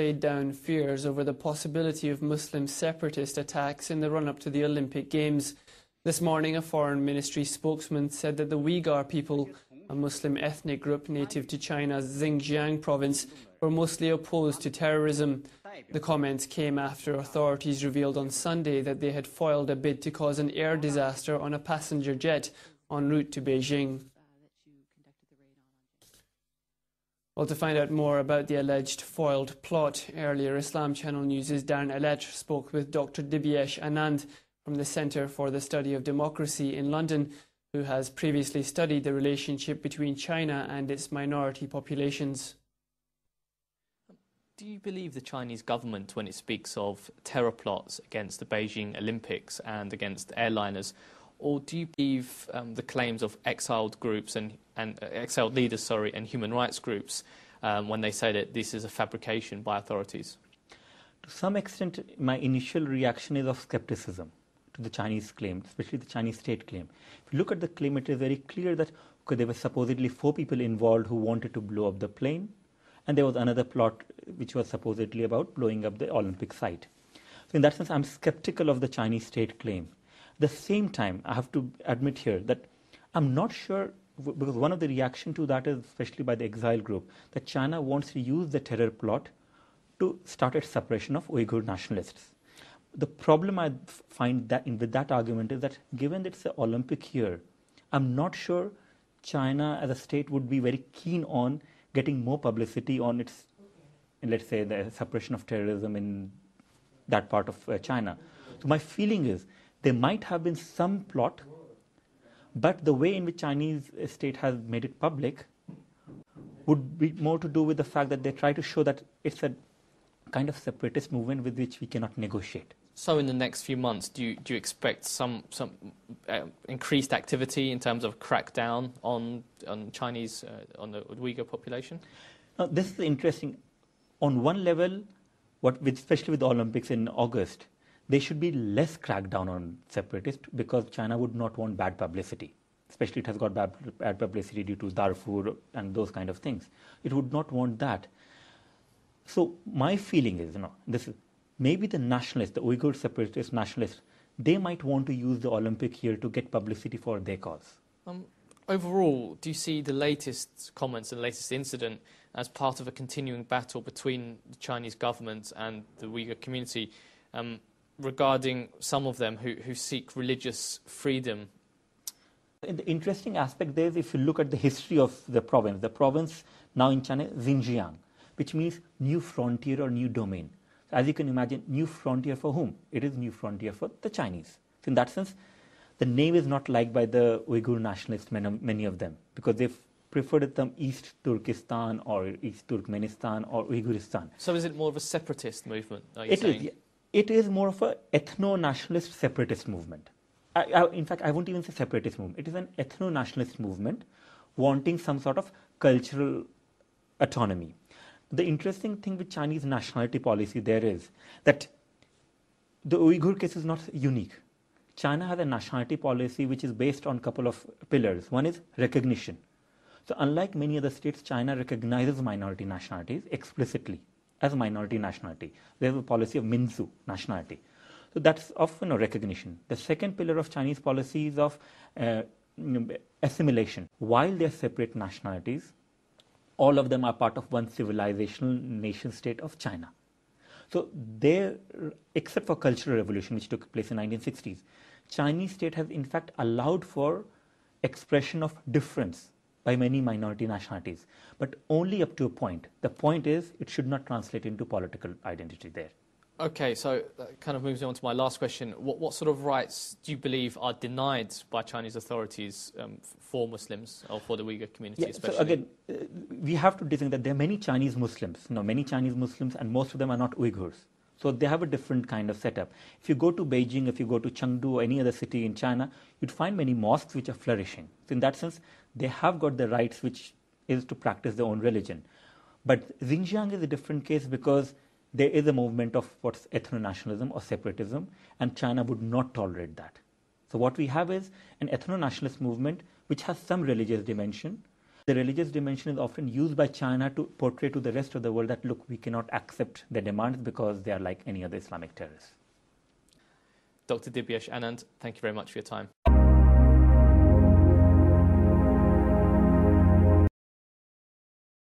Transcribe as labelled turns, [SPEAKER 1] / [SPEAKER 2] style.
[SPEAKER 1] played down fears over the possibility of Muslim separatist attacks in the run-up to the Olympic Games. This morning, a Foreign Ministry spokesman said that the Uyghur people, a Muslim ethnic group native to China's Xinjiang province, were mostly opposed to terrorism. The comments came after authorities revealed on Sunday that they had foiled a bid to cause an air disaster on a passenger jet en route to Beijing. Well, to find out more about the alleged foiled plot, earlier Islam Channel News' Darren Eletr spoke with Dr. Dibyesh Anand from the Centre for the Study of Democracy in London, who has previously studied the relationship between China and its minority populations.
[SPEAKER 2] Do you believe the Chinese government, when it speaks of terror plots against the Beijing Olympics and against airliners, or do you believe the claims of exiled groups and exiled leaders, and human rights groups when they say that this is a fabrication by authorities?
[SPEAKER 3] To some extent, my initial reaction is of skepticism to the Chinese claim, especially the Chinese state claim. If you look at the claim, it is very clear that there were supposedly 4 people involved who wanted to blow up the plane, and there was another plot which was supposedly about blowing up the Olympic site. So in that sense, I'm skeptical of the Chinese state claim. At the same time, I have to admit here that I'm not sure, because one of the reaction to that is, especially by the exile group, that China wants to use the terror plot to start its suppression of Uyghur nationalists. The problem I find that with that argument is that given that it's the Olympic year, I'm not sure China as a state would be very keen on getting more publicity on its, let's say, the suppression of terrorism in that part of China. So my feeling is there might have been some plot, but the way in which Chinese state has made it public would be more to do with the fact that they try to show that it's a kind of separatist movement with which we cannot negotiate.
[SPEAKER 2] So in the next few months, do you expect some increased activity in terms of crackdown on Chinese, on the Uyghur population?
[SPEAKER 3] Now, this is interesting. On one level, especially with the Olympics in August, there should be less crackdown on separatists because China would not want bad publicity. Especially it has got bad publicity due to Darfur and those kind of things. It would not want that. So my feeling is, this is maybe the nationalists, the Uyghur separatist nationalists, they might want to use the Olympic year to get publicity for their cause.
[SPEAKER 2] Overall, do you see the latest comments and the latest incident as part of a continuing battle between the Chinese government and the Uyghur community regarding some of them who seek religious freedom?
[SPEAKER 3] And the interesting aspect there is if you look at the history of the province now in China, Xinjiang, which means new frontier or new domain. So as you can imagine, new frontier for whom? It is new frontier for the Chinese. So in that sense, the name is not liked by the Uyghur nationalists, many of them, because they've preferred the term East Turkistan or East Turkmenistan or Uyghuristan.
[SPEAKER 2] So is it more of a separatist movement, are you
[SPEAKER 3] it
[SPEAKER 2] saying?
[SPEAKER 3] Is, it is more of an ethno-nationalist separatist movement. In fact, I won't even say separatist movement. It is an ethno-nationalist movement wanting some sort of cultural autonomy. The interesting thing with Chinese nationality policy there is that the Uyghur case is not unique. China has a nationality policy which is based on a couple of pillars. One is recognition. So unlike many other states, China recognizes minority nationalities explicitly as a minority nationality. They have a policy of Minzu nationality. So that's often a recognition. The second pillar of Chinese policy is of assimilation. While they are separate nationalities, all of them are part of one civilizational nation state of China. So they, except for Cultural Revolution, which took place in 1960s, Chinese state has in fact allowed for expression of difference by many minority nationalities, but only up to a point. The point is it should not translate into political identity there.
[SPEAKER 2] Okay, so that kind of moves me on to my last question. What sort of rights do you believe are denied by Chinese authorities for Muslims or for the Uyghur community especially?
[SPEAKER 3] So again, we have to distinguish that there are many Chinese Muslims, many Chinese Muslims, and most of them are not Uyghurs. So they have a different kind of setup. If you go to Beijing, if you go to Chengdu or any other city in China, you'd find many mosques which are flourishing. So in that sense, they have got the rights which is to practice their own religion. But Xinjiang is a different case because there is a movement of what's ethno-nationalism or separatism, and China would not tolerate that. So what we have is an ethno-nationalist movement which has some religious dimension, the religious dimension is often used by China to portray to the rest of the world that, look, we cannot accept their demands because they are like any other Islamic terrorists.
[SPEAKER 2] Dr. Dibyesh Anand, thank you very much for your time.